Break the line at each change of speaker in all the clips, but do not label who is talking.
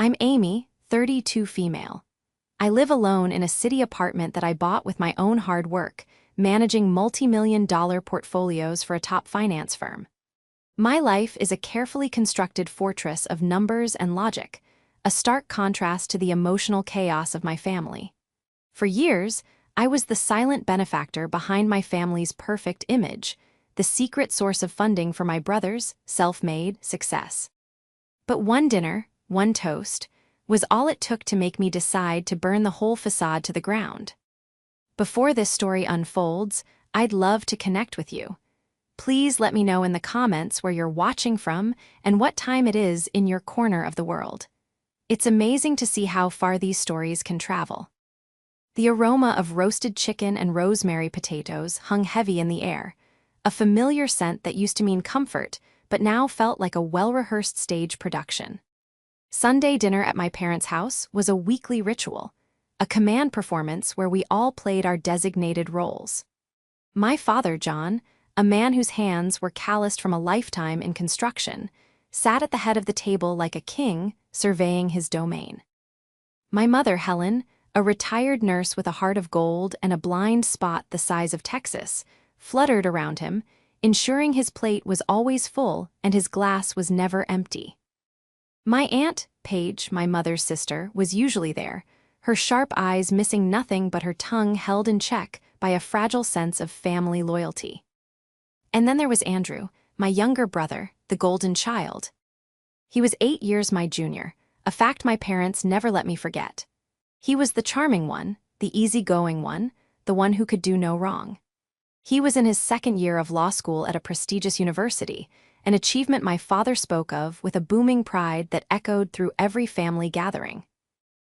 I'm Amy, 32 female. I live alone in a city apartment that I bought with my own hard work, managing multi-million-dollar portfolios for a top finance firm. My life is a carefully constructed fortress of numbers and logic, a stark contrast to the emotional chaos of my family. For years, I was the silent benefactor behind my family's perfect image, the secret source of funding for my brother's self-made success. But one dinner, one toast, was all it took to make me decide to burn the whole facade to the ground. Before this story unfolds, I'd love to connect with you. Please let me know in the comments where you're watching from and what time it is in your corner of the world. It's amazing to see how far these stories can travel. The aroma of roasted chicken and rosemary potatoes hung heavy in the air, a familiar scent that used to mean comfort, but now felt like a well-rehearsed stage production. Sunday dinner at my parents' house was a weekly ritual, a command performance where we all played our designated roles. My father, John, a man whose hands were calloused from a lifetime in construction, sat at the head of the table like a king, surveying his domain. My mother, Helen, a retired nurse with a heart of gold and a blind spot the size of Texas, fluttered around him, ensuring his plate was always full and his glass was never empty. My aunt, Paige, my mother's sister, was usually there, her sharp eyes missing nothing but her tongue held in check by a fragile sense of family loyalty. And then there was Andrew, my younger brother, the golden child. He was 8 years my junior, a fact my parents never let me forget. He was the charming one, the easygoing one, the one who could do no wrong. He was in his second year of law school at a prestigious university, an achievement my father spoke of with a booming pride that echoed through every family gathering.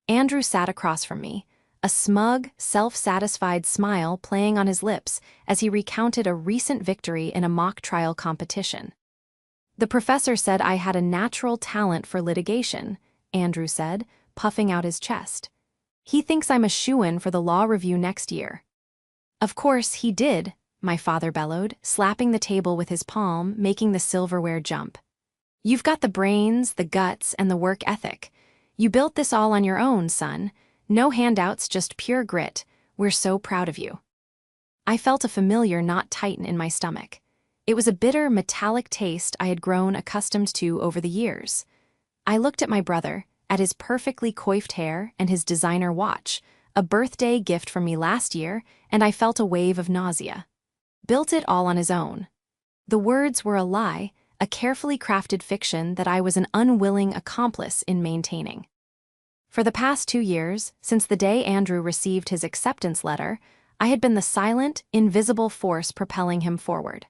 Andrew sat across from me, a smug, self-satisfied smile playing on his lips as he recounted a recent victory in a mock trial competition. "The professor said I had a natural talent for litigation," Andrew said, puffing out his chest. "He thinks I'm a shoo-in for the law review next year." "Of course he did," my father bellowed, slapping the table with his palm, making the silverware jump. "You've got the brains, the guts, and the work ethic. You built this all on your own, son. No handouts, just pure grit. We're so proud of you." I felt a familiar knot tighten in my stomach. It was a bitter, metallic taste I had grown accustomed to over the years. I looked at my brother, at his perfectly coiffed hair and his designer watch, a birthday gift from me last year, and I felt a wave of nausea. Built it all on his own. The words were a lie, a carefully crafted fiction that I was an unwilling accomplice in maintaining. For the past 2 years, since the day Andrew received his acceptance letter, I had been the silent, invisible force propelling him forward.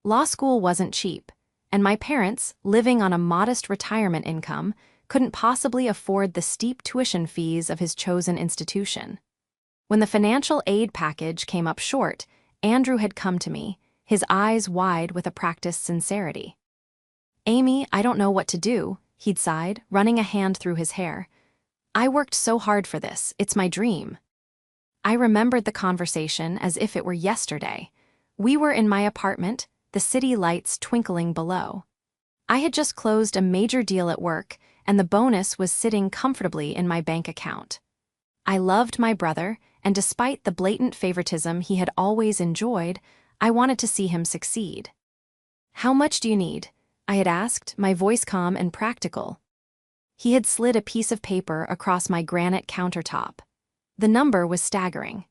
Law school wasn't cheap, and my parents, living on a modest retirement income, couldn't possibly afford the steep tuition fees of his chosen institution. When the financial aid package came up short, Andrew had come to me, his eyes wide with a practiced sincerity. "Amy, I don't know what to do," he'd sighed, running a hand through his hair. "I worked so hard for this, it's my dream." I remembered the conversation as if it were yesterday. We were in my apartment, the city lights twinkling below. I had just closed a major deal at work, and the bonus was sitting comfortably in my bank account. I loved my brother, and despite the blatant favoritism he had always enjoyed, I wanted to see him succeed. "How much do you need?" I had asked, my voice calm and practical. He had slid a piece of paper across my granite countertop. The number was staggering.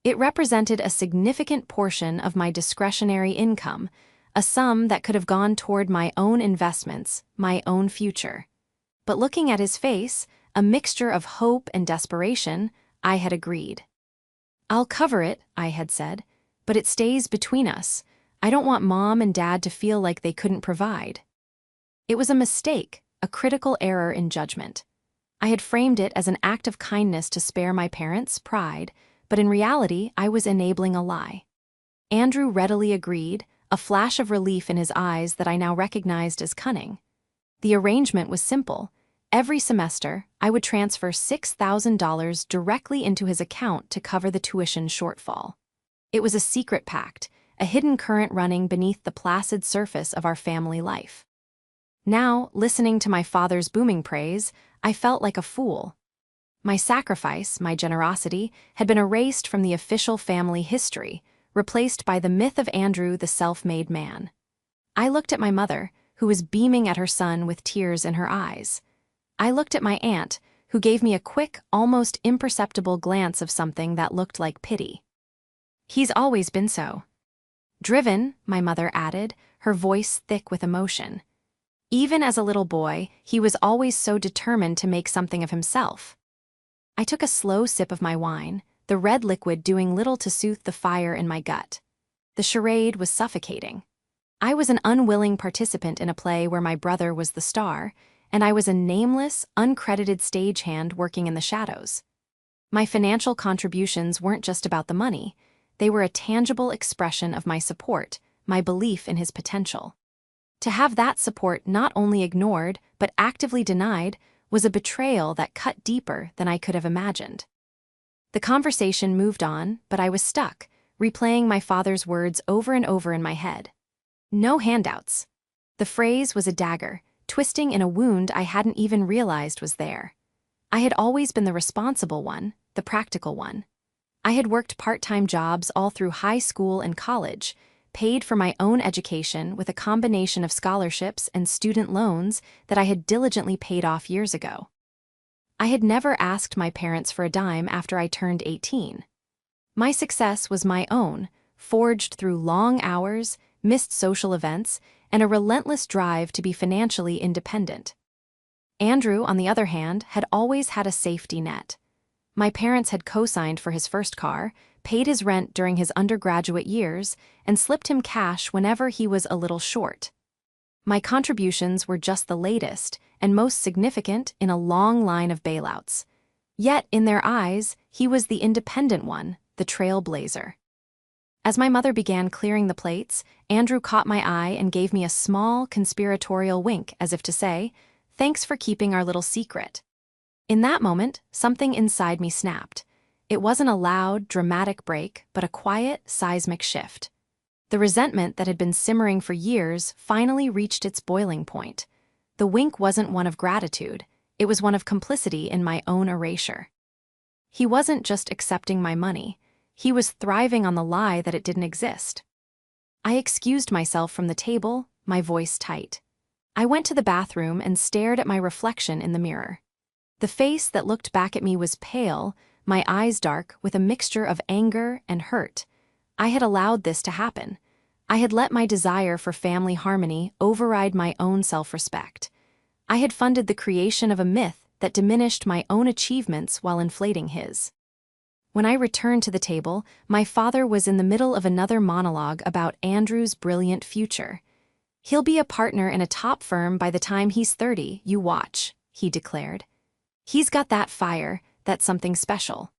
It represented a significant portion of my discretionary income, a sum that could have gone toward my own investments, my own future. But looking at his face, a mixture of hope and desperation, I had agreed. "I'll cover it," I had said, "but it stays between us. I don't want Mom and Dad to feel like they couldn't provide." It was a mistake, a critical error in judgment. I had framed it as an act of kindness to spare my parents' pride, but in reality I was enabling a lie. Andrew readily agreed, a flash of relief in his eyes that I now recognized as cunning. The arrangement was simple. Every semester, I would transfer $6,000 directly into his account to cover the tuition shortfall. It was a secret pact, a hidden current running beneath the placid surface of our family life. Now, listening to my father's booming praise, I felt like a fool. My sacrifice, my generosity, had been erased from the official family history, replaced by the myth of Andrew the self-made man. I looked at my mother, who was beaming at her son with tears in her eyes. I looked at my aunt, who gave me a quick, almost imperceptible glance of something that looked like pity. "He's always been so." "Driven," my mother added, her voice thick with emotion. "Even as a little boy, he was always so determined to make something of himself." I took a slow sip of my wine, the red liquid doing little to soothe the fire in my gut. The charade was suffocating. I was an unwilling participant in a play where my brother was the star, and I was a nameless, uncredited stagehand working in the shadows. My financial contributions weren't just about the money. They were a tangible expression of my support, my belief in his potential. To have that support not only ignored, but actively denied, was a betrayal that cut deeper than I could have imagined. The conversation moved on, but I was stuck, replaying my father's words over and over in my head. No handouts. The phrase was a dagger, twisting in a wound I hadn't even realized was there. I had always been the responsible one, the practical one. I had worked part-time jobs all through high school and college, paid for my own education with a combination of scholarships and student loans that I had diligently paid off years ago. I had never asked my parents for a dime after I turned 18. My success was my own, forged through long hours, missed social events, and a relentless drive to be financially independent. Andrew, on the other hand, had always had a safety net. My parents had co-signed for his first car, paid his rent during his undergraduate years, and slipped him cash whenever he was a little short. My contributions were just the latest and most significant in a long line of bailouts. Yet, in their eyes, he was the independent one, the trailblazer. As my mother began clearing the plates, Andrew caught my eye and gave me a small, conspiratorial wink as if to say, "Thanks for keeping our little secret." In that moment, something inside me snapped. It wasn't a loud, dramatic break, but a quiet, seismic shift. The resentment that had been simmering for years finally reached its boiling point. The wink wasn't one of gratitude, it was one of complicity in my own erasure. He wasn't just accepting my money, he was thriving on the lie that it didn't exist. I excused myself from the table, my voice tight. I went to the bathroom and stared at my reflection in the mirror. The face that looked back at me was pale, my eyes dark with a mixture of anger and hurt. I had allowed this to happen. I had let my desire for family harmony override my own self-respect. I had funded the creation of a myth that diminished my own achievements while inflating his. When I returned to the table, my father was in the middle of another monologue about Andrew's brilliant future. "He'll be a partner in a top firm by the time he's 30, you watch," he declared. "He's got that fire, that's something special."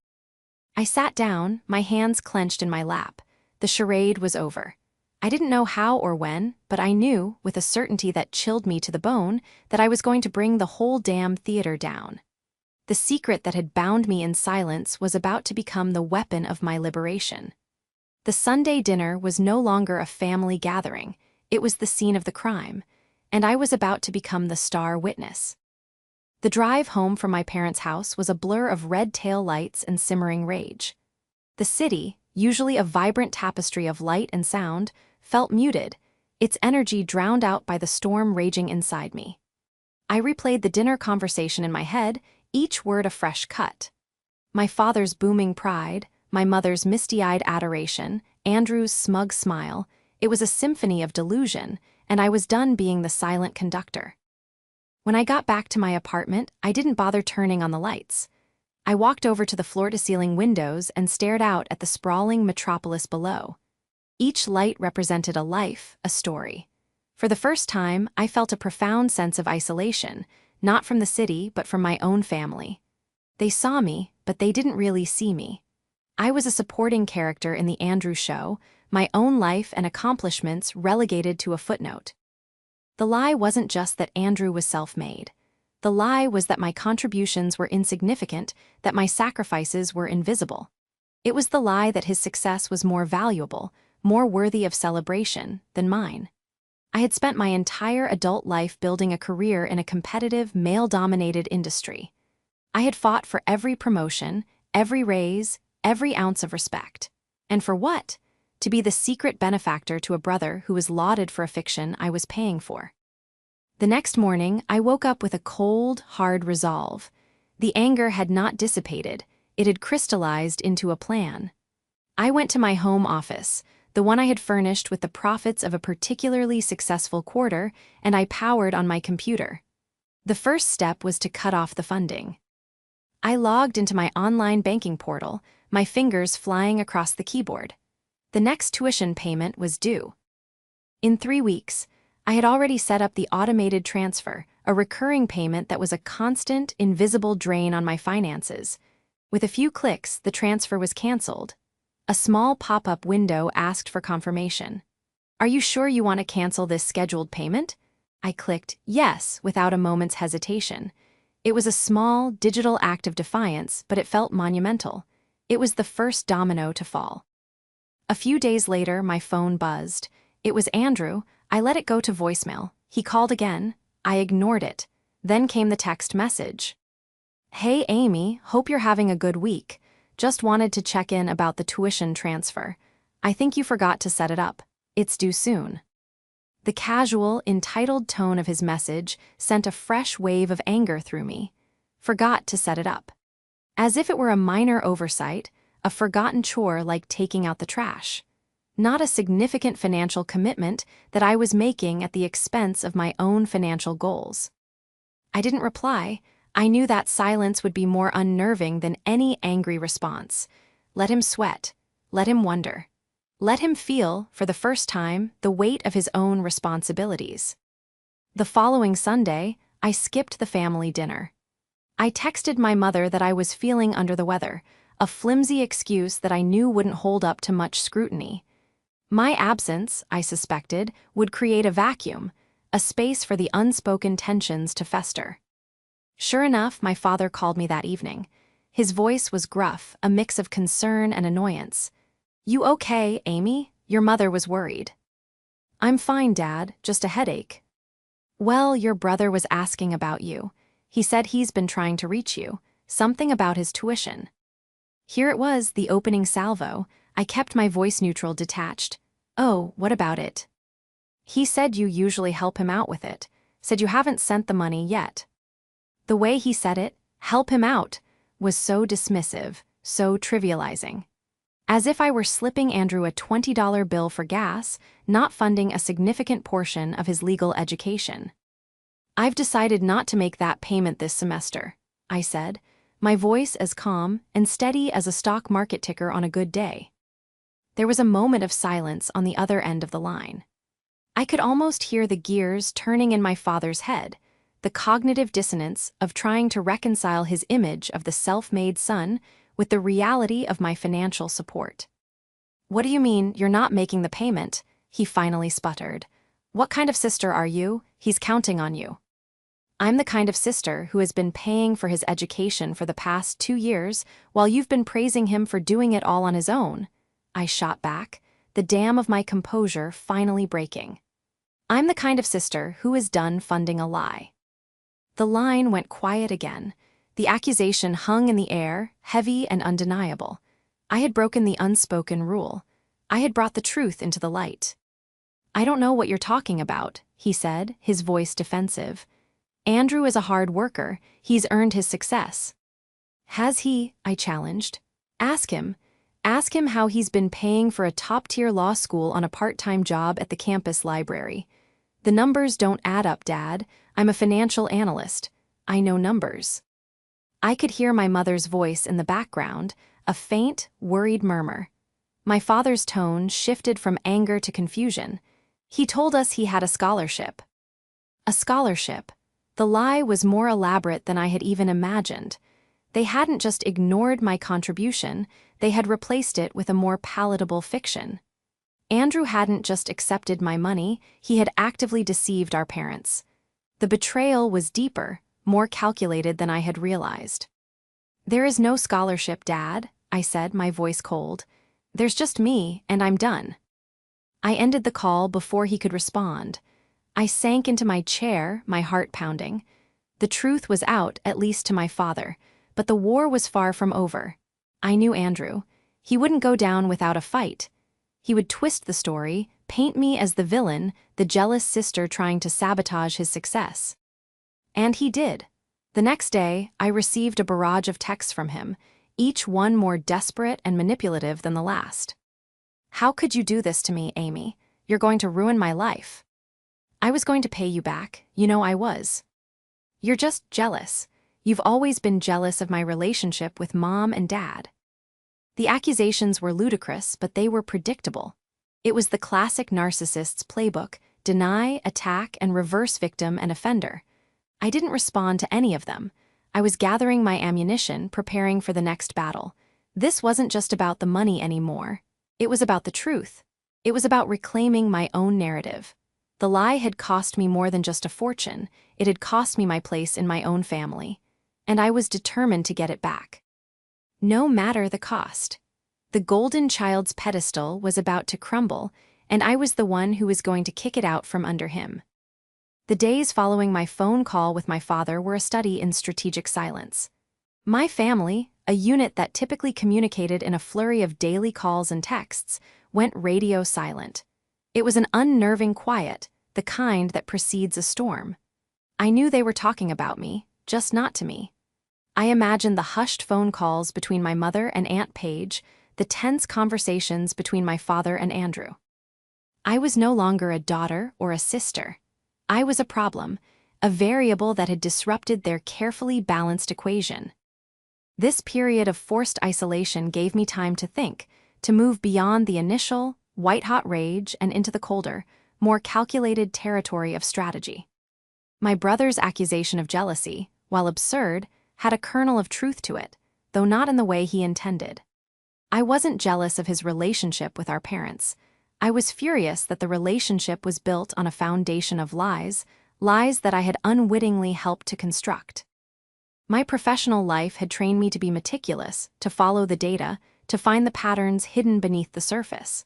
I sat down, my hands clenched in my lap. The charade was over. I didn't know how or when, but I knew, with a certainty that chilled me to the bone, that I was going to bring the whole damn theater down. The secret that had bound me in silence was about to become the weapon of my liberation. The Sunday dinner was no longer a family gathering, it was the scene of the crime, and I was about to become the star witness. The drive home from my parents' house was a blur of red tail lights and simmering rage. The city, usually a vibrant tapestry of light and sound, felt muted, its energy drowned out by the storm raging inside me. I replayed the dinner conversation in my head, each word a fresh cut. My father's booming pride, my mother's misty-eyed adoration, Andrew's smug smile, it was a symphony of delusion, and I was done being the silent conductor. When I got back to my apartment, I didn't bother turning on the lights. I walked over to the floor-to-ceiling windows and stared out at the sprawling metropolis below. Each light represented a life, a story. For the first time, I felt a profound sense of isolation, not from the city, but from my own family. They saw me, but they didn't really see me. I was a supporting character in the Andrew show, my own life and accomplishments relegated to a footnote. The lie wasn't just that Andrew was self-made. The lie was that my contributions were insignificant, that my sacrifices were invisible. It was the lie that his success was more valuable, more worthy of celebration, than mine. I had spent my entire adult life building a career in a competitive, male-dominated industry. I had fought for every promotion, every raise, every ounce of respect. And for what? To be the secret benefactor to a brother who was lauded for a fiction I was paying for. The next morning, I woke up with a cold, hard resolve. The anger had not dissipated, it had crystallized into a plan. I went to my home office, the one I had furnished with the profits of a particularly successful quarter, and I powered on my computer. The first step was to cut off the funding. I logged into my online banking portal, my fingers flying across the keyboard. The next tuition payment was due. In 3 weeks, I had already set up the automated transfer, a recurring payment that was a constant, invisible drain on my finances. With a few clicks, the transfer was canceled. A small pop-up window asked for confirmation. "Are you sure you want to cancel this scheduled payment?" I clicked yes without a moment's hesitation. It was a small, digital act of defiance, but it felt monumental. It was the first domino to fall. A few days later, my phone buzzed. It was Andrew. I let it go to voicemail. He called again. I ignored it. Then came the text message. "Hey Amy, hope you're having a good week. Just wanted to check in about the tuition transfer. I think you forgot to set it up. It's due soon." The casual, entitled tone of his message sent a fresh wave of anger through me. Forgot to set it up. As if it were a minor oversight, a forgotten chore like taking out the trash. Not a significant financial commitment that I was making at the expense of my own financial goals. I didn't reply. I knew that silence would be more unnerving than any angry response. Let him sweat. Let him wonder. Let him feel, for the first time, the weight of his own responsibilities. The following Sunday, I skipped the family dinner. I texted my mother that I was feeling under the weather, a flimsy excuse that I knew wouldn't hold up to much scrutiny. My absence, I suspected, would create a vacuum, a space for the unspoken tensions to fester. Sure enough, my father called me that evening. His voice was gruff, a mix of concern and annoyance. "You okay, Amy?" Your mother was worried. "I'm fine, Dad, just a headache." "Well, your brother was asking about you. He said he's been trying to reach you, something about his tuition." Here it was, the opening salvo. I kept my voice neutral, detached. "Oh, what about it?" "He said you usually help him out with it. Said you haven't sent the money yet." The way he said it, "help him out," was so dismissive, so trivializing. As if I were slipping Andrew a $20 bill for gas, not funding a significant portion of his legal education. "I've decided not to make that payment this semester," I said, my voice as calm and steady as a stock market ticker on a good day. There was a moment of silence on the other end of the line. I could almost hear the gears turning in my father's head, the cognitive dissonance of trying to reconcile his image of the self-made son with the reality of my financial support. "What do you mean, you're not making the payment?" he finally sputtered. "What kind of sister are you? He's counting on you." "I'm the kind of sister who has been paying for his education for the past 2 years while you've been praising him for doing it all on his own," I shot back, the dam of my composure finally breaking. "I'm the kind of sister who is done funding a lie." The line went quiet again. The accusation hung in the air, heavy and undeniable. I had broken the unspoken rule. I had brought the truth into the light. "I don't know what you're talking about," he said, his voice defensive. "Andrew is a hard worker. He's earned his success." "Has he?" I challenged. Ask him. Ask him how he's been paying for a top-tier law school on a part-time job at the campus library. The numbers don't add up, Dad. I'm a financial analyst. I know numbers. I could hear my mother's voice in the background, a faint, worried murmur. My father's tone shifted from anger to confusion. He told us he had a scholarship. A scholarship. The lie was more elaborate than I had even imagined. They hadn't just ignored my contribution, they had replaced it with a more palatable fiction. Andrew hadn't just accepted my money, he had actively deceived our parents. The betrayal was deeper, more calculated than I had realized. "There is no scholarship, Dad," I said, my voice cold. "There's just me, and I'm done." I ended the call before he could respond. I sank into my chair, my heart pounding. The truth was out, at least to my father, but the war was far from over. I knew Andrew. He wouldn't go down without a fight. He would twist the story, paint me as the villain, the jealous sister trying to sabotage his success. And he did. The next day, I received a barrage of texts from him, each one more desperate and manipulative than the last. "How could you do this to me, Amy? You're going to ruin my life. I was going to pay you back, you know I was. You're just jealous. You've always been jealous of my relationship with Mom and Dad." The accusations were ludicrous, but they were predictable. It was the classic narcissist's playbook: deny, attack, and reverse victim and offender. I didn't respond to any of them. I was gathering my ammunition, preparing for the next battle. This wasn't just about the money anymore. It was about the truth. It was about reclaiming my own narrative. The lie had cost me more than just a fortune. It had cost me my place in my own family. And I was determined to get it back. No matter the cost. The golden child's pedestal was about to crumble, and I was the one who was going to kick it out from under him. The days following my phone call with my father were a study in strategic silence. My family, a unit that typically communicated in a flurry of daily calls and texts, went radio silent. It was an unnerving quiet, the kind that precedes a storm. I knew they were talking about me, just not to me. I imagined the hushed phone calls between my mother and Aunt Paige, the tense conversations between my father and Andrew. I was no longer a daughter or a sister. I was a problem, a variable that had disrupted their carefully balanced equation. This period of forced isolation gave me time to think, to move beyond the initial, white-hot rage and into the colder, more calculated territory of strategy. My brother's accusation of jealousy, while absurd, had a kernel of truth to it, though not in the way he intended. I wasn't jealous of his relationship with our parents. I was furious that the relationship was built on a foundation of lies, lies that I had unwittingly helped to construct. My professional life had trained me to be meticulous, to follow the data, to find the patterns hidden beneath the surface.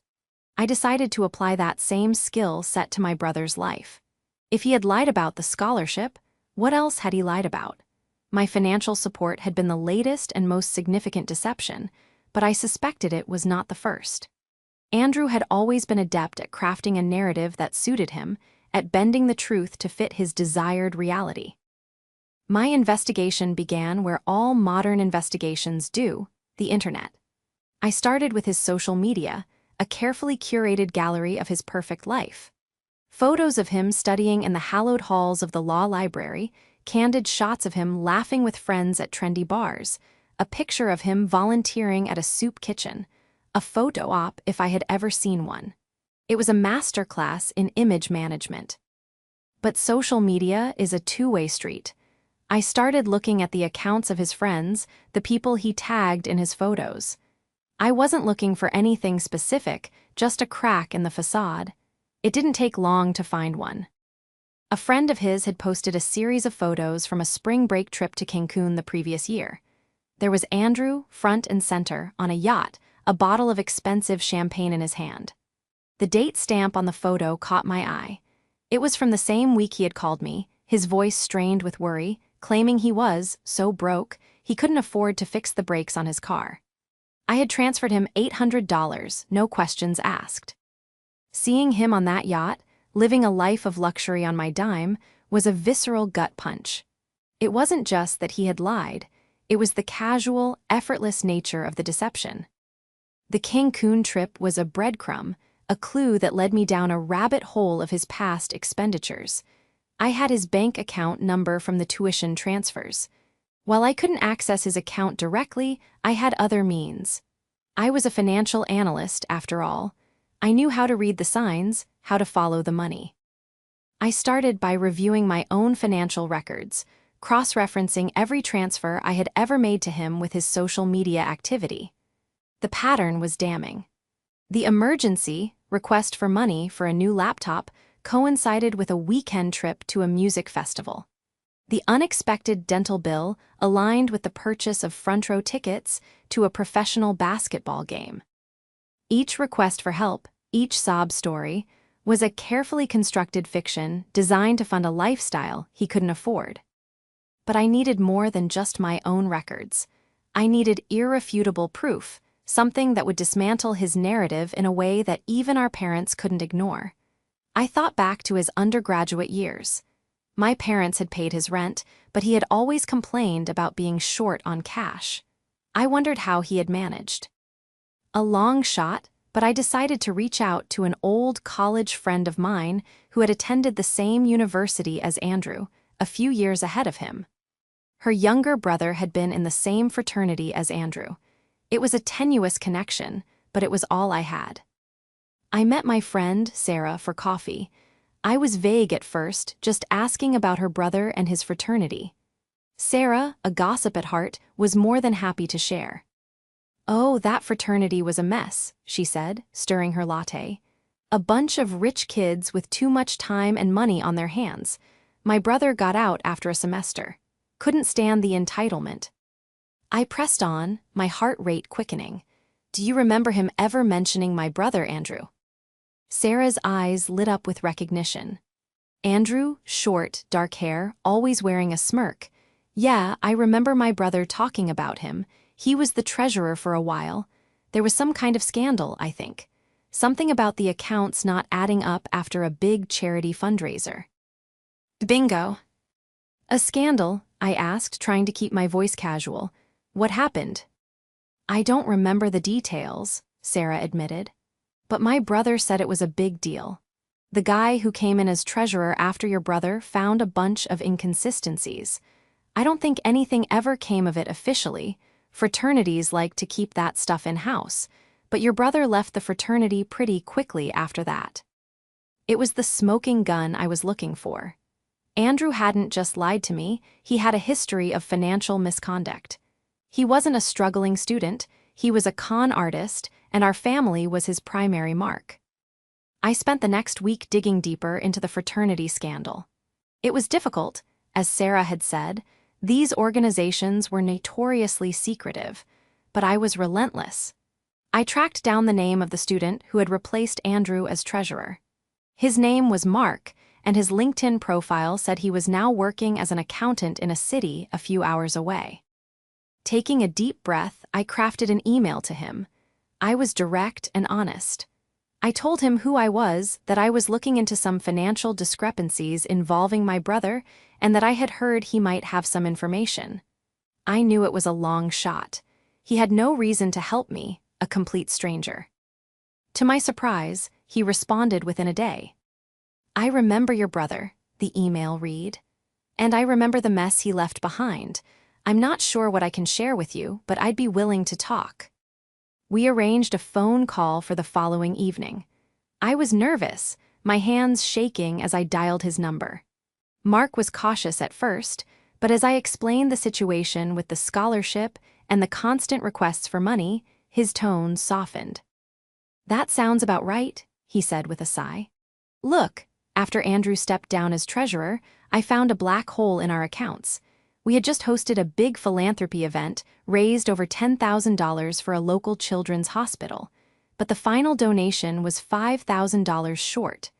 I decided to apply that same skill set to my brother's life. If he had lied about the scholarship, what else had he lied about? My financial support had been the latest and most significant deception, but I suspected it was not the first. Andrew had always been adept at crafting a narrative that suited him, at bending the truth to fit his desired reality. My investigation began where all modern investigations do, the internet. I started with his social media, a carefully curated gallery of his perfect life. Photos of him studying in the hallowed halls of the law library, candid shots of him laughing with friends at trendy bars, a picture of him volunteering at a soup kitchen, a photo op if I had ever seen one. It was a masterclass in image management. But social media is a two-way street. I started looking at the accounts of his friends, the people he tagged in his photos. I wasn't looking for anything specific, just a crack in the facade. It didn't take long to find one. A friend of his had posted a series of photos from a spring break trip to Cancun the previous year. There was Andrew, front and center, on a yacht, a bottle of expensive champagne in his hand. The date stamp on the photo caught my eye. It was from the same week he had called me, his voice strained with worry, claiming he was so broke he couldn't afford to fix the brakes on his car. I had transferred him $800, no questions asked. Seeing him on that yacht, living a life of luxury on my dime, was a visceral gut punch. It wasn't just that he had lied, it was the casual, effortless nature of the deception. The Cancun trip was a breadcrumb, a clue that led me down a rabbit hole of his past expenditures. I had his bank account number from the tuition transfers. While I couldn't access his account directly, I had other means. I was a financial analyst, after all. I knew how to read the signs, how to follow the money. I started by reviewing my own financial records, cross-referencing every transfer I had ever made to him with his social media activity. The pattern was damning. The emergency request for money for a new laptop coincided with a weekend trip to a music festival. The unexpected dental bill aligned with the purchase of front-row tickets to a professional basketball game. Each request for help, each sob story, was a carefully constructed fiction designed to fund a lifestyle he couldn't afford. But I needed more than just my own records. I needed irrefutable proof, something that would dismantle his narrative in a way that even our parents couldn't ignore. I thought back to his undergraduate years. My parents had paid his rent, but he had always complained about being short on cash. I wondered how he had managed. A long shot, but I decided to reach out to an old college friend of mine who had attended the same university as Andrew, a few years ahead of him. Her younger brother had been in the same fraternity as Andrew. It was a tenuous connection, but it was all I had. I met my friend, Sarah, for coffee. I was vague at first, just asking about her brother and his fraternity. Sarah, a gossip at heart, was more than happy to share. "Oh, that fraternity was a mess," she said, stirring her latte. "A bunch of rich kids with too much time and money on their hands. My brother got out after a semester. Couldn't stand the entitlement." I pressed on, my heart rate quickening. "Do you remember him ever mentioning my brother, Andrew?" Sarah's eyes lit up with recognition. "Andrew, short, dark hair, always wearing a smirk. Yeah, I remember my brother talking about him. He was the treasurer for a while. There was some kind of scandal, I think. Something about the accounts not adding up after a big charity fundraiser." "Bingo." "A scandal?" I asked, trying to keep my voice casual. "What happened?" "I don't remember the details," Sarah admitted. "But my brother said it was a big deal. The guy who came in as treasurer after your brother found a bunch of inconsistencies. I don't think anything ever came of it officially. Fraternities like to keep that stuff in-house, but your brother left the fraternity pretty quickly after that." It was the smoking gun I was looking for. Andrew hadn't just lied to me, he had a history of financial misconduct. He wasn't a struggling student, he was a con artist, and our family was his primary mark. I spent the next week digging deeper into the fraternity scandal. It was difficult, as Sarah had said. These organizations were notoriously secretive, but I was relentless. I tracked down the name of the student who had replaced Andrew as treasurer. His name was Mark, and his LinkedIn profile said he was now working as an accountant in a city a few hours away. Taking a deep breath, I crafted an email to him. I was direct and honest. I told him who I was, that I was looking into some financial discrepancies involving my brother, and that I had heard he might have some information. I knew it was a long shot. He had no reason to help me, a complete stranger. To my surprise, he responded within a day. "I remember your brother," the email read. "And I remember the mess he left behind. I'm not sure what I can share with you, but I'd be willing to talk." We arranged a phone call for the following evening. I was nervous, my hands shaking as I dialed his number. Mark was cautious at first, but as I explained the situation with the scholarship and the constant requests for money, his tone softened. "That sounds about right," he said with a sigh. "Look, after Andrew stepped down as treasurer, I found a black hole in our accounts. We had just hosted a big philanthropy event, raised over $10,000 for a local children's hospital, but the final donation was $5,000 short.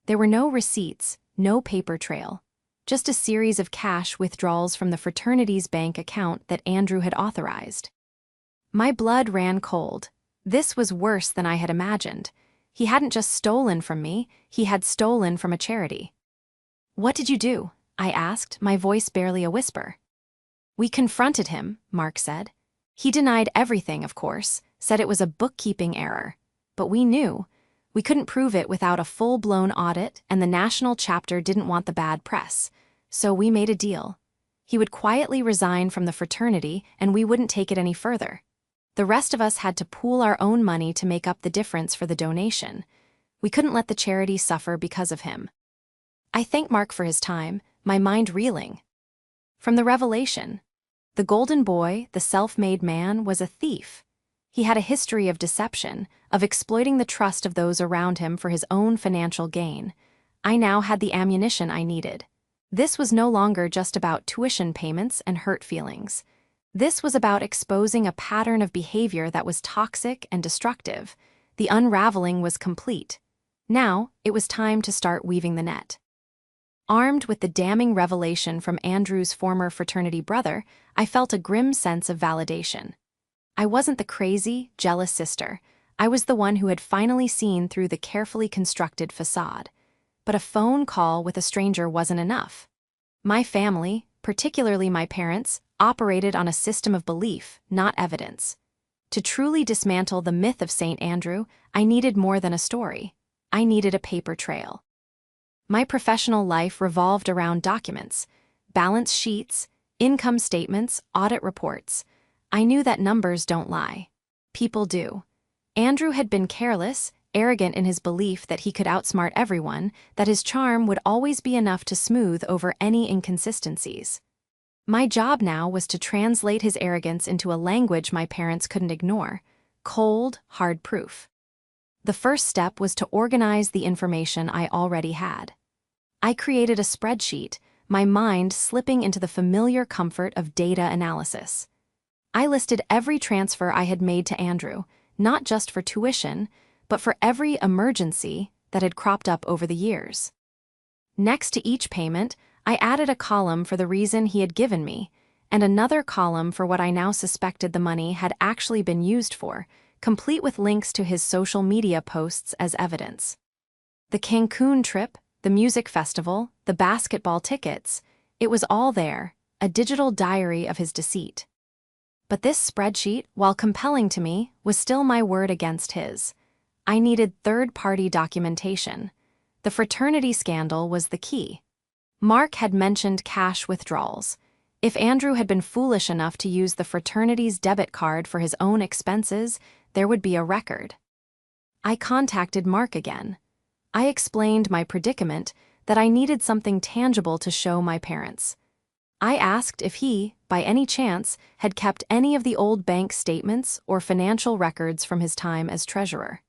There were no receipts, no paper trail, just a series of cash withdrawals from the fraternity's bank account that Andrew had authorized." My blood ran cold. This was worse than I had imagined. He hadn't just stolen from me, he had stolen from a charity. "What did you do?" I asked, my voice barely a whisper. "We confronted him," Mark said. "He denied everything, of course, said it was a bookkeeping error. But we knew. We couldn't prove it without a full-blown audit, and the national chapter didn't want the bad press. So we made a deal. He would quietly resign from the fraternity, and we wouldn't take it any further. The rest of us had to pool our own money to make up the difference for the donation. We couldn't let the charity suffer because of him." I thanked Mark for his time, my mind reeling. From the revelation, the golden boy, the self-made man, was a thief. He had a history of deception, of exploiting the trust of those around him for his own financial gain. I now had the ammunition I needed. This was no longer just about tuition payments and hurt feelings. This was about exposing a pattern of behavior that was toxic and destructive. The unraveling was complete. Now, it was time to start weaving the net. Armed with the damning revelation from Andrew's former fraternity brother, I felt a grim sense of validation. I wasn't the crazy, jealous sister. I was the one who had finally seen through the carefully constructed facade. But a phone call with a stranger wasn't enough. My family, particularly my parents, operated on a system of belief, not evidence. To truly dismantle the myth of St. Andrew, I needed more than a story. I needed a paper trail. My professional life revolved around documents, balance sheets, income statements, audit reports. I knew that numbers don't lie. People do. Andrew had been careless, arrogant in his belief that he could outsmart everyone, that his charm would always be enough to smooth over any inconsistencies. My job now was to translate his arrogance into a language my parents couldn't ignore: cold, hard proof. The first step was to organize the information I already had. I created a spreadsheet, my mind slipping into the familiar comfort of data analysis. I listed every transfer I had made to Andrew, not just for tuition, but for every emergency that had cropped up over the years. Next to each payment, I added a column for the reason he had given me, and another column for what I now suspected the money had actually been used for, complete with links to his social media posts as evidence. The Cancun trip, the music festival, the basketball tickets, it was all there, a digital diary of his deceit. But this spreadsheet, while compelling to me, was still my word against his. I needed third-party documentation. The fraternity scandal was the key. Mark had mentioned cash withdrawals. If Andrew had been foolish enough to use the fraternity's debit card for his own expenses, there would be a record. I contacted Mark again. I explained my predicament, that I needed something tangible to show my parents. I asked if he, by any chance, had kept any of the old bank statements or financial records from his time as treasurer.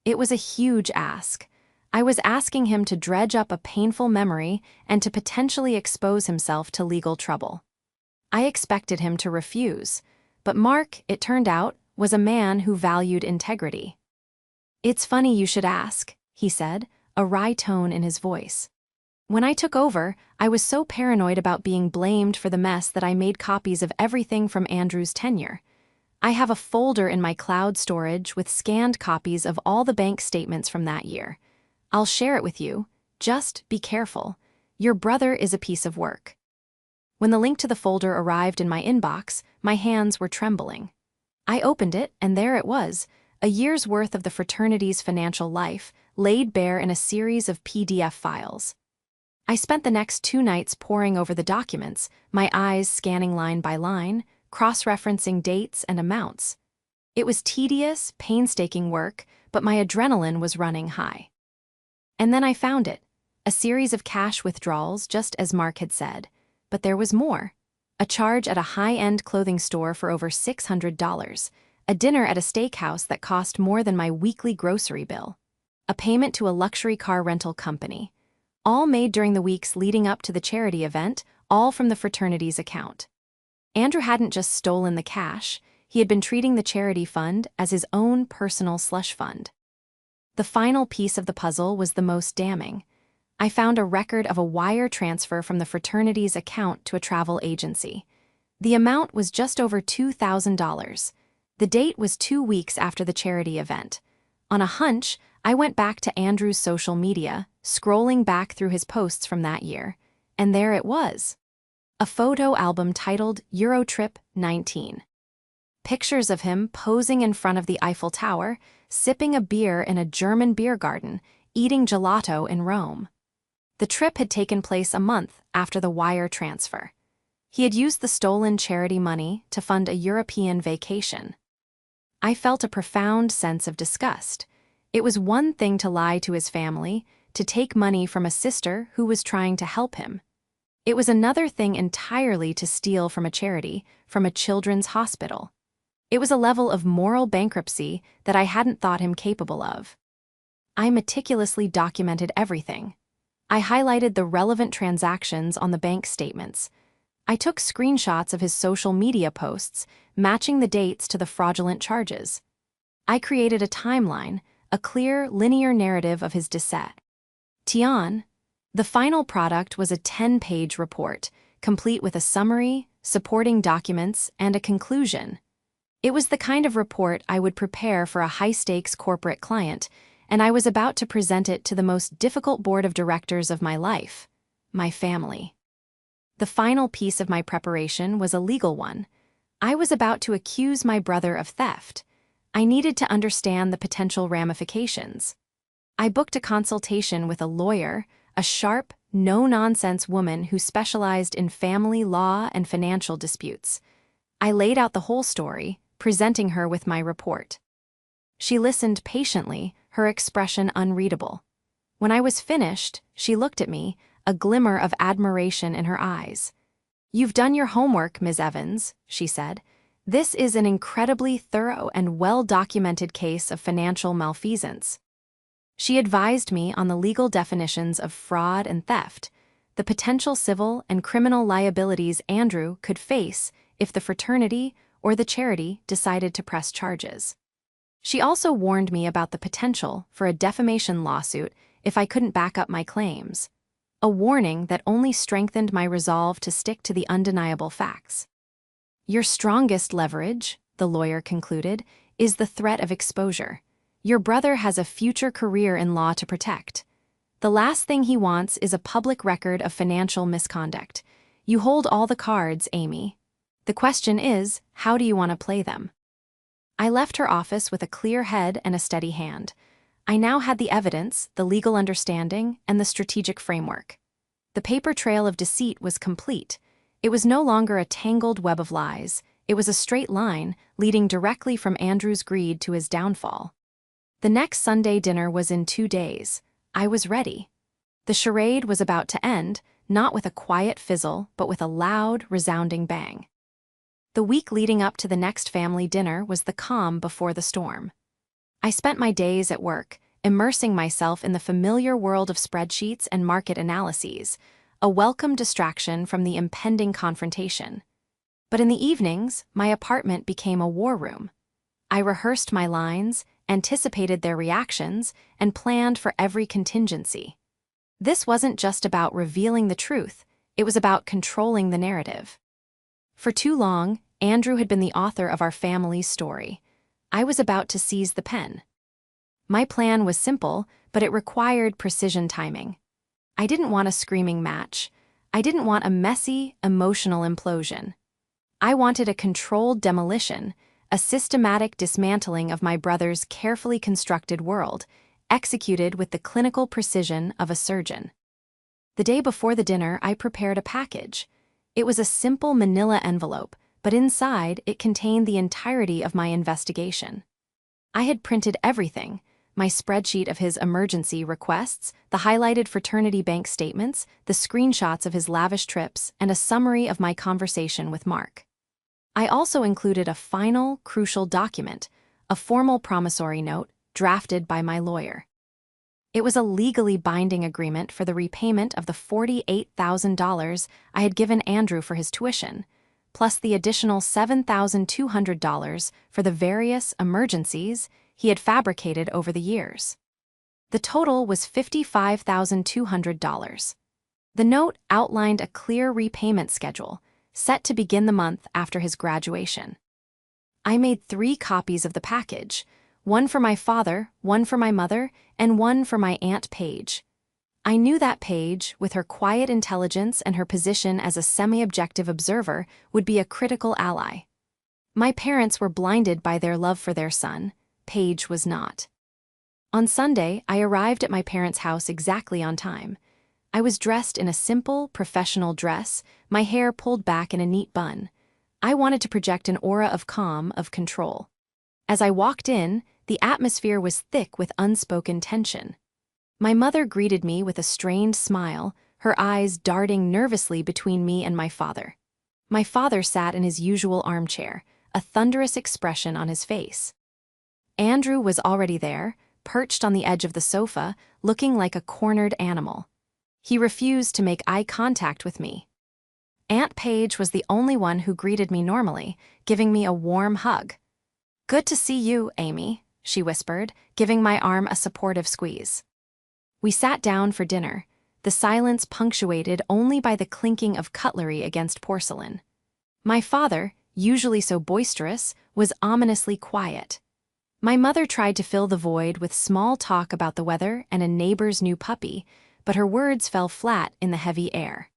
It was a huge ask. I was asking him to dredge up a painful memory and to potentially expose himself to legal trouble. I expected him to refuse, but Mark, it turned out, was a man who valued integrity. "It's funny you should ask," he said, a wry tone in his voice. "When I took over, I was so paranoid about being blamed for the mess that I made copies of everything from Andrew's tenure. I have a folder in my cloud storage with scanned copies of all the bank statements from that year. I'll share it with you. Just be careful. Your brother is a piece of work." When the link to the folder arrived in my inbox, my hands were trembling. I opened it, and there it was, a year's worth of the fraternity's financial life, laid bare in a series of PDF files. I spent the next 2 nights poring over the documents, my eyes scanning line by line, cross-referencing dates and amounts. It was tedious, painstaking work, but my adrenaline was running high. And then I found it, a series of cash withdrawals, just as Mark had said. But there was more. A charge at a high-end clothing store for over $600, a dinner at a steakhouse that cost more than my weekly grocery bill, a payment to a luxury car rental company, all made during the weeks leading up to the charity event, all from the fraternity's account. Andrew hadn't just stolen the cash, he had been treating the charity fund as his own personal slush fund. The final piece of the puzzle was the most damning. I found a record of a wire transfer from the fraternity's account to a travel agency. The amount was just over $2,000. The date was 2 weeks after the charity event. On a hunch, I went back to Andrew's social media, scrolling back through his posts from that year, and there it was. A photo album titled Eurotrip 19. Pictures of him posing in front of the Eiffel Tower, sipping a beer in a German beer garden, eating gelato in Rome. The trip had taken place a month after the wire transfer. He had used the stolen charity money to fund a European vacation. I felt a profound sense of disgust. It was one thing to lie to his family, to take money from a sister who was trying to help him. It was another thing entirely to steal from a charity, from a children's hospital. It was a level of moral bankruptcy that I hadn't thought him capable of. I meticulously documented everything. I highlighted the relevant transactions on the bank statements. I took screenshots of his social media posts, matching the dates to the fraudulent charges. I created a timeline, a clear, linear narrative of his descent. Tian, the final product was a 10-page report, complete with a summary, supporting documents, and a conclusion. It was the kind of report I would prepare for a high-stakes corporate client, and I was about to present it to the most difficult board of directors of my life, my family. The final piece of my preparation was a legal one. I was about to accuse my brother of theft. I needed to understand the potential ramifications. I booked a consultation with a lawyer, a sharp, no-nonsense woman who specialized in family law and financial disputes. I laid out the whole story, presenting her with my report. She listened patiently, her expression unreadable. When I was finished, she looked at me, a glimmer of admiration in her eyes. "You've done your homework, Ms. Evans," she said. "This is an incredibly thorough and well-documented case of financial malfeasance." She advised me on the legal definitions of fraud and theft, the potential civil and criminal liabilities Andrew could face if the fraternity or the charity decided to press charges. She also warned me about the potential for a defamation lawsuit if I couldn't back up my claims, a warning that only strengthened my resolve to stick to the undeniable facts. "Your strongest leverage," the lawyer concluded, "is the threat of exposure. Your brother has a future career in law to protect. The last thing he wants is a public record of financial misconduct. You hold all the cards, Amy. The question is, how do you want to play them?" I left her office with a clear head and a steady hand. I now had the evidence, the legal understanding, and the strategic framework. The paper trail of deceit was complete. It was no longer a tangled web of lies. It was a straight line, leading directly from Andrew's greed to his downfall. The next Sunday dinner was in 2 days. I was ready. The charade was about to end, not with a quiet fizzle, but with a loud, resounding bang. The week leading up to the next family dinner was the calm before the storm. I spent my days at work, immersing myself in the familiar world of spreadsheets and market analyses, a welcome distraction from the impending confrontation. But in the evenings, my apartment became a war room. I rehearsed my lines, anticipated their reactions, and planned for every contingency. This wasn't just about revealing the truth, it was about controlling the narrative. For too long, Andrew had been the author of our family's story. I was about to seize the pen. My plan was simple, but it required precision timing. I didn't want a screaming match. I didn't want a messy, emotional implosion. I wanted a controlled demolition, a systematic dismantling of my brother's carefully constructed world, executed with the clinical precision of a surgeon. The day before the dinner, I prepared a package. It was a simple manila envelope, but inside it contained the entirety of my investigation. I had printed everything: my spreadsheet of his emergency requests, the highlighted fraternity bank statements, the screenshots of his lavish trips, and a summary of my conversation with Mark. I also included a final, crucial document, a formal promissory note drafted by my lawyer. It was a legally binding agreement for the repayment of the $48,000 I had given Andrew for his tuition, plus the additional $7,200 for the various emergencies he had fabricated over the years. The total was $55,200. The note outlined a clear repayment schedule, set to begin the month after his graduation. I made 3 copies of the package, one for my father, one for my mother, and one for my Aunt Paige. I knew that Paige, with her quiet intelligence and her position as a semi-objective observer, would be a critical ally. My parents were blinded by their love for their son. Paige was not. On Sunday, I arrived at my parents' house exactly on time. I was dressed in a simple, professional dress, my hair pulled back in a neat bun. I wanted to project an aura of calm, of control. As I walked in, the atmosphere was thick with unspoken tension. My mother greeted me with a strained smile, her eyes darting nervously between me and my father. My father sat in his usual armchair, a thunderous expression on his face. Andrew was already there, perched on the edge of the sofa, looking like a cornered animal. He refused to make eye contact with me. Aunt Paige was the only one who greeted me normally, giving me a warm hug. "Good to see you, Amy," she whispered, giving my arm a supportive squeeze. We sat down for dinner, the silence punctuated only by the clinking of cutlery against porcelain. My father, usually so boisterous, was ominously quiet. My mother tried to fill the void with small talk about the weather and a neighbor's new puppy, but her words fell flat in the heavy air.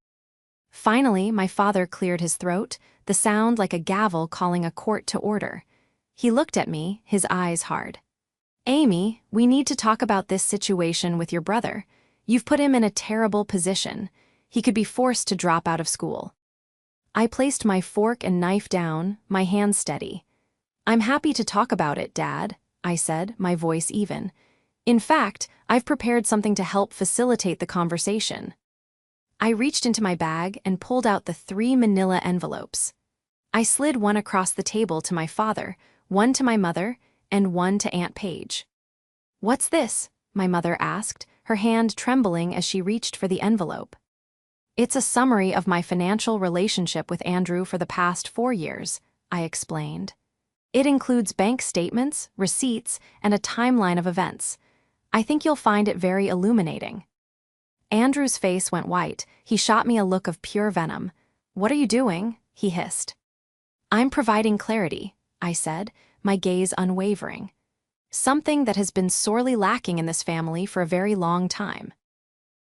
Finally, my father cleared his throat, the sound like a gavel calling a court to order. He looked at me, his eyes hard. "Amy, we need to talk about this situation with your brother. You've put him in a terrible position. He could be forced to drop out of school." I placed my fork and knife down, my hands steady. "I'm happy to talk about it, Dad," I said, my voice even. "In fact, I've prepared something to help facilitate the conversation." I reached into my bag and pulled out the 3 manila envelopes. I slid one across the table to my father, one to my mother, and one to Aunt Paige. "What's this?" my mother asked, her hand trembling as she reached for the envelope. "It's a summary of my financial relationship with Andrew for the past 4 years," I explained. "It includes bank statements, receipts, and a timeline of events. I think you'll find it very illuminating." Andrew's face went white. He shot me a look of pure venom. "What are you doing?" he hissed. "I'm providing clarity," I said, my gaze unwavering. "Something that has been sorely lacking in this family for a very long time."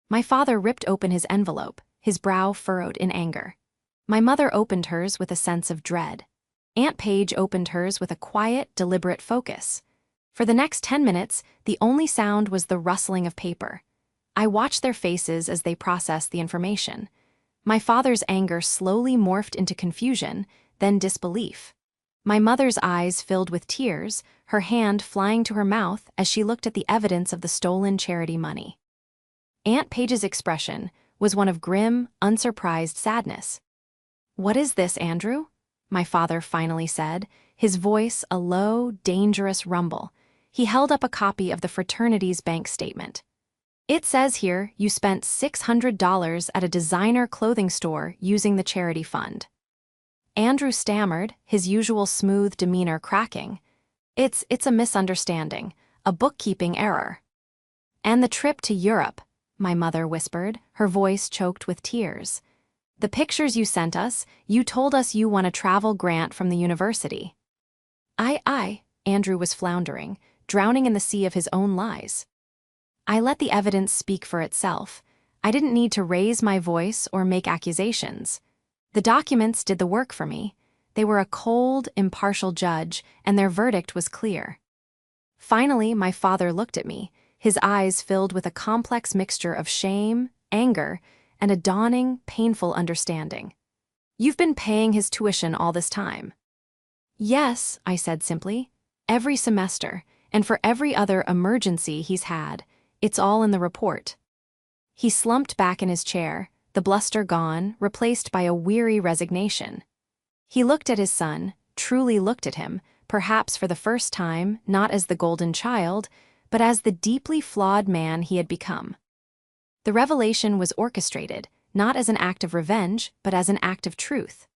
My father ripped open his envelope, his brow furrowed in anger. My mother opened hers with a sense of dread. Aunt Paige opened hers with a quiet, deliberate focus. For the next 10 minutes, the only sound was the rustling of paper. I watched their faces as they processed the information. My father's anger slowly morphed into confusion, then disbelief. My mother's eyes filled with tears, her hand flying to her mouth as she looked at the evidence of the stolen charity money. Aunt Paige's expression was one of grim, unsurprised sadness. "What is this, Andrew?" my father finally said, his voice a low, dangerous rumble. He held up a copy of the fraternity's bank statement. "It says here you spent $600 at a designer clothing store using the charity fund." Andrew stammered, his usual smooth demeanor cracking. It's a misunderstanding, a bookkeeping error." "And the trip to Europe," my mother whispered, her voice choked with tears. "The pictures you sent us, you told us you won a travel grant from the university." Andrew was floundering, drowning in the sea of his own lies. I let the evidence speak for itself. I didn't need to raise my voice or make accusations. The documents did the work for me. They were a cold, impartial judge, and their verdict was clear. Finally, my father looked at me, his eyes filled with a complex mixture of shame, anger, and a dawning, painful understanding. "You've been paying his tuition all this time." "Yes," I said simply. "Every semester, and for every other emergency he's had. It's all in the report." He slumped back in his chair, the bluster gone, replaced by a weary resignation. He looked at his son, truly looked at him, perhaps for the first time, not as the golden child, but as the deeply flawed man he had become. The revelation was orchestrated, not as an act of revenge, but as an act of truth.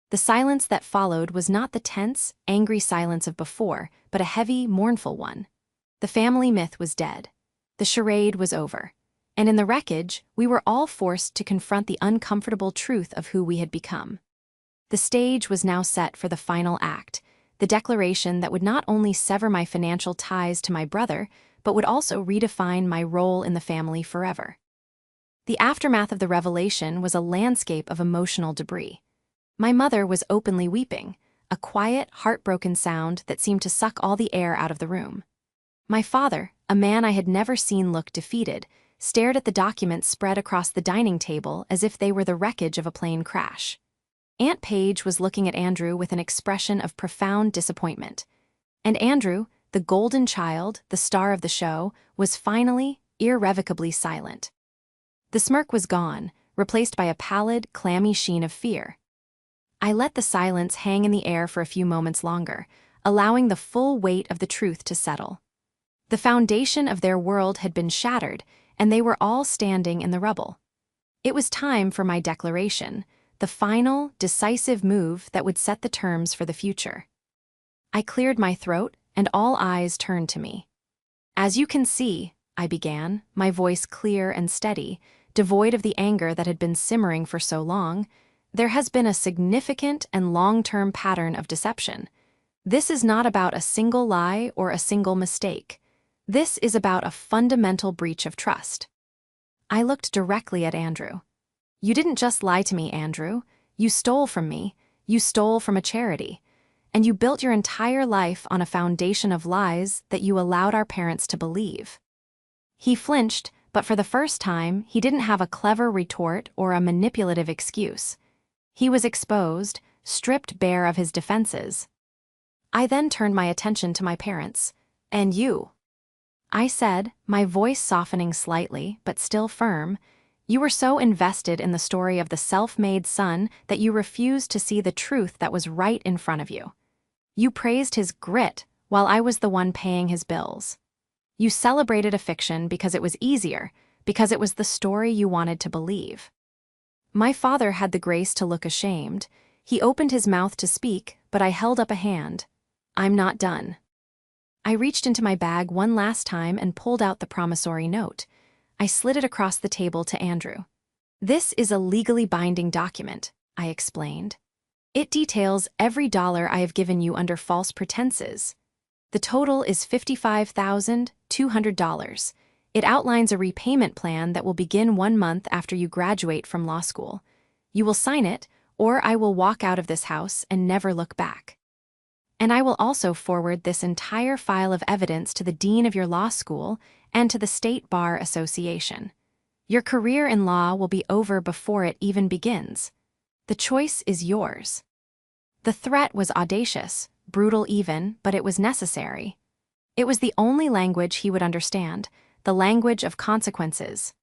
The silence that followed was not the tense, angry silence of before, but a heavy, mournful one. The family myth was dead. The charade was over. And in the wreckage, we were all forced to confront the uncomfortable truth of who we had become. The stage was now set for the final act, the declaration that would not only sever my financial ties to my brother, but would also redefine my role in the family forever. The aftermath of the revelation was a landscape of emotional debris. My mother was openly weeping, a quiet, heartbroken sound that seemed to suck all the air out of the room. My father, a man I had never seen look defeated, stared at the documents spread across the dining table as if they were the wreckage of a plane crash. Aunt Paige was looking at Andrew with an expression of profound disappointment. And Andrew, the golden child, the star of the show, was finally, irrevocably silent. The smirk was gone, replaced by a pallid, clammy sheen of fear. I let the silence hang in the air for a few moments longer, allowing the full weight of the truth to settle. The foundation of their world had been shattered, and they were all standing in the rubble. It was time for my declaration, the final, decisive move that would set the terms for the future. I cleared my throat, and all eyes turned to me. "As you can see," I began, my voice clear and steady, devoid of the anger that had been simmering for so long, "there has been a significant and long-term pattern of deception. This is not about a single lie or a single mistake. This is about a fundamental breach of trust." I looked directly at Andrew. "You didn't just lie to me, Andrew. You stole from me. You stole from a charity. And you built your entire life on a foundation of lies that you allowed our parents to believe." He flinched, but for the first time, he didn't have a clever retort or a manipulative excuse. He was exposed, stripped bare of his defenses. I then turned my attention to my parents. "And you," I said, my voice softening slightly, but still firm. "You were so invested in the story of the self-made son that you refused to see the truth that was right in front of you. You praised his grit while I was the one paying his bills. You celebrated a fiction because it was easier, because it was the story you wanted to believe." My father had the grace to look ashamed. He opened his mouth to speak, but I held up a hand. "I'm not done." I reached into my bag one last time and pulled out the promissory note. I slid it across the table to Andrew. "This is a legally binding document," I explained. "It details every dollar I have given you under false pretenses. The total is $55,200. It outlines a repayment plan that will begin 1 month after you graduate from law school. You will sign it, or I will walk out of this house and never look back. And I will also forward this entire file of evidence to the dean of your law school and to the State Bar Association. Your career in law will be over before it even begins. The choice is yours." The threat was audacious, brutal even, but it was necessary. It was the only language he would understand, the language of consequences.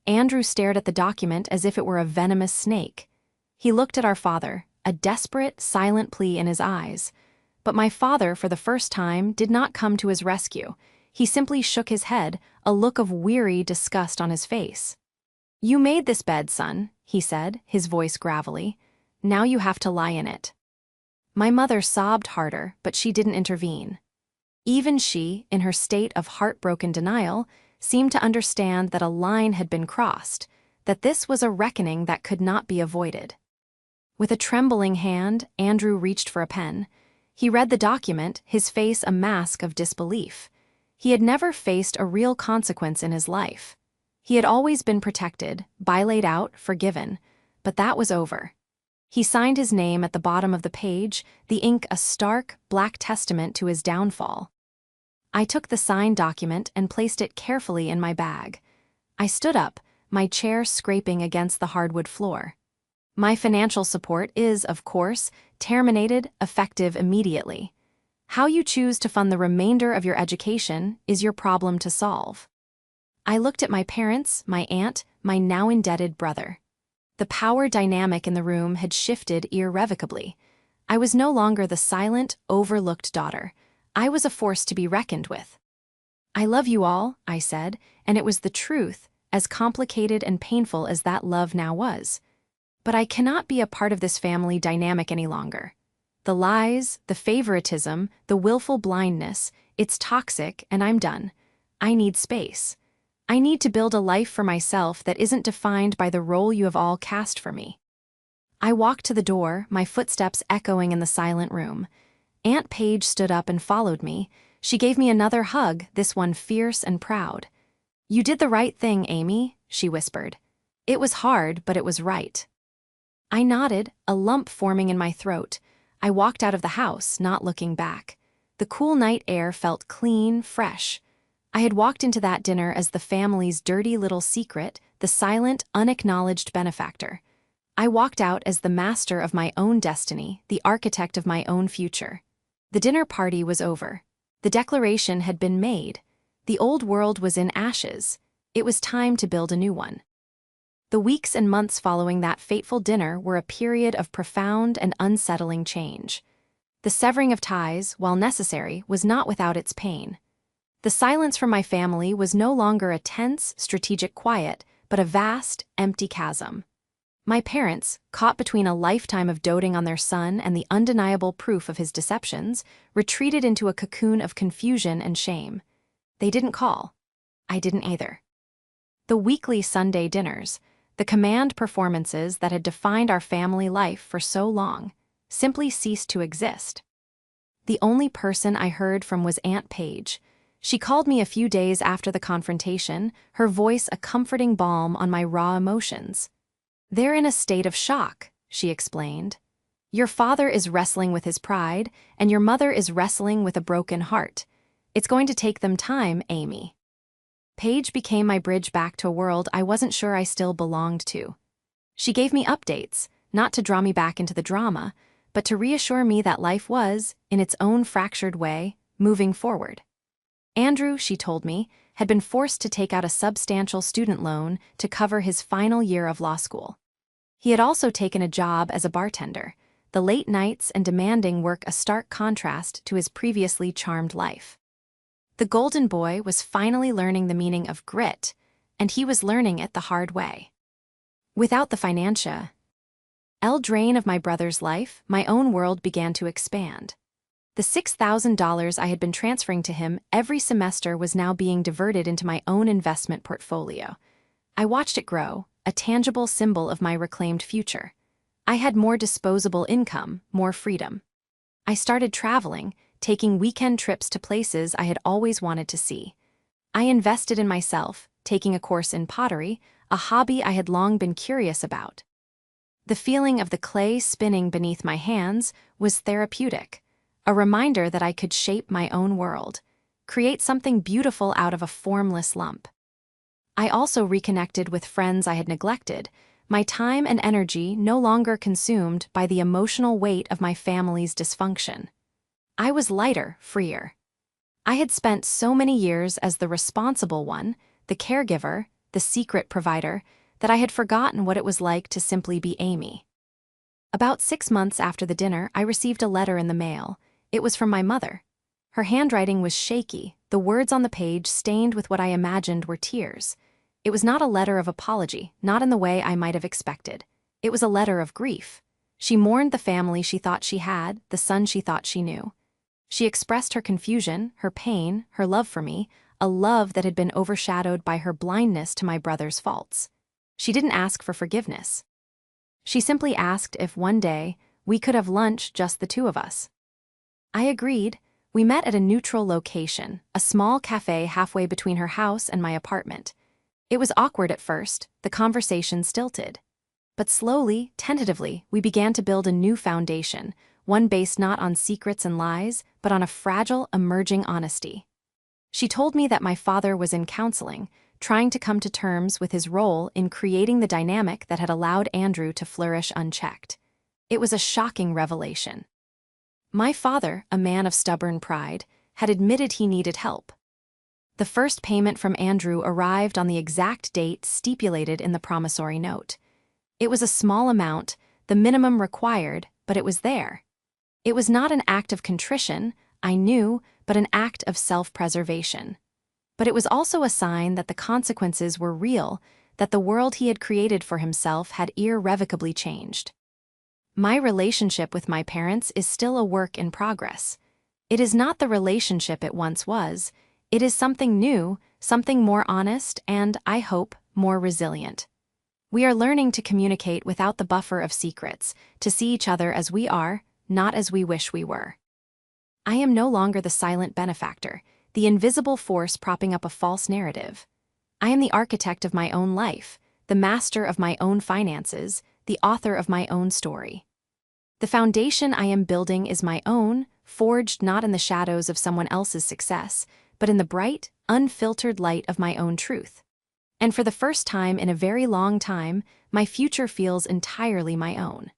Andrew stared at the document as if it were a venomous snake. He looked at our father, a desperate, silent plea in his eyes. But my father, for the first time, did not come to his rescue. He simply shook his head, a look of weary disgust on his face. "You made this bed, son," he said, his voice gravelly. "Now you have to lie in it." My mother sobbed harder, but she didn't intervene. Even she, in her state of heartbroken denial, seemed to understand that a line had been crossed, that this was a reckoning that could not be avoided. With a trembling hand, Andrew reached for a pen. He read the document, his face a mask of disbelief. He had never faced a real consequence in his life. He had always been protected, bylaid out, forgiven, but that was over. He signed his name at the bottom of the page, the ink a stark, black testament to his downfall. I took the signed document and placed it carefully in my bag. I stood up, my chair scraping against the hardwood floor. My financial support is, of course, terminated, effective immediately. How you choose to fund the remainder of your education is your problem to solve. I looked at my parents, my aunt, my now indebted brother. The power dynamic in the room had shifted irrevocably. I was no longer the silent, overlooked daughter. I was a force to be reckoned with. "I love you all," I said, and it was the truth, as complicated and painful as that love now was. "But I cannot be a part of this family dynamic any longer. The lies, the favoritism, the willful blindness, it's toxic, and I'm done. I need space. I need to build a life for myself that isn't defined by the role you have all cast for me." I walked to the door, my footsteps echoing in the silent room. Aunt Paige stood up and followed me. She gave me another hug, this one fierce and proud. "You did the right thing, Amy," she whispered. "It was hard, but it was right." I nodded, a lump forming in my throat. I walked out of the house, not looking back. The cool night air felt clean, fresh. I had walked into that dinner as the family's dirty little secret, the silent, unacknowledged benefactor. I walked out as the master of my own destiny, the architect of my own future. The dinner party was over. The declaration had been made. The old world was in ashes. It was time to build a new one. The weeks and months following that fateful dinner were a period of profound and unsettling change. The severing of ties, while necessary, was not without its pain. The silence from my family was no longer a tense, strategic quiet, but a vast, empty chasm. My parents, caught between a lifetime of doting on their son and the undeniable proof of his deceptions, retreated into a cocoon of confusion and shame. They didn't call. I didn't either. The weekly Sunday dinners, the command performances that had defined our family life for so long, simply ceased to exist. The only person I heard from was Aunt Paige. She called me a few days after the confrontation, her voice a comforting balm on my raw emotions. "They're in a state of shock," she explained. "Your father is wrestling with his pride, and your mother is wrestling with a broken heart. It's going to take them time, Amy." Paige became my bridge back to a world I wasn't sure I still belonged to. She gave me updates, not to draw me back into the drama, but to reassure me that life was, in its own fractured way, moving forward. Andrew, she told me, had been forced to take out a substantial student loan to cover his final year of law school. He had also taken a job as a bartender, the late nights and demanding work a stark contrast to his previously charmed life. The golden boy was finally learning the meaning of grit, and he was learning it the hard way. Without the financial drain of my brother's life, my own world began to expand. The $6,000 I had been transferring to him every semester was now being diverted into my own investment portfolio. I watched it grow, a tangible symbol of my reclaimed future. I had more disposable income, more freedom. I started traveling, taking weekend trips to places I had always wanted to see. I invested in myself, taking a course in pottery, a hobby I had long been curious about. The feeling of the clay spinning beneath my hands was therapeutic, a reminder that I could shape my own world, create something beautiful out of a formless lump. I also reconnected with friends I had neglected, my time and energy no longer consumed by the emotional weight of my family's dysfunction. I was lighter, freer. I had spent so many years as the responsible one, the caregiver, the secret provider, that I had forgotten what it was like to simply be Amy. About 6 months after the dinner, I received a letter in the mail. It was from my mother. Her handwriting was shaky, the words on the page stained with what I imagined were tears. It was not a letter of apology, not in the way I might have expected. It was a letter of grief. She mourned the family she thought she had, the son she thought she knew. She expressed her confusion, her pain, her love for me, a love that had been overshadowed by her blindness to my brother's faults. She didn't ask for forgiveness. She simply asked if one day we could have lunch, just the two of us. I agreed. We met at a neutral location, a small cafe halfway between her house and my apartment. It was awkward at first, the conversation stilted. But slowly, tentatively, we began to build a new foundation, one based not on secrets and lies, but on a fragile, emerging honesty. She told me that my father was in counseling, trying to come to terms with his role in creating the dynamic that had allowed Andrew to flourish unchecked. It was a shocking revelation. My father, a man of stubborn pride, had admitted he needed help. The first payment from Andrew arrived on the exact date stipulated in the promissory note. It was a small amount, the minimum required, but it was there. It was not an act of contrition, I knew, but an act of self-preservation. But it was also a sign that the consequences were real, that the world he had created for himself had irrevocably changed. My relationship with my parents is still a work in progress. It is not the relationship it once was. It is something new, something more honest, and, I hope, more resilient. We are learning to communicate without the buffer of secrets, to see each other as we are, not as we wish we were. I am no longer the silent benefactor, the invisible force propping up a false narrative. I am the architect of my own life, the master of my own finances, the author of my own story. The foundation I am building is my own, forged not in the shadows of someone else's success, but in the bright, unfiltered light of my own truth. And for the first time in a very long time, my future feels entirely my own.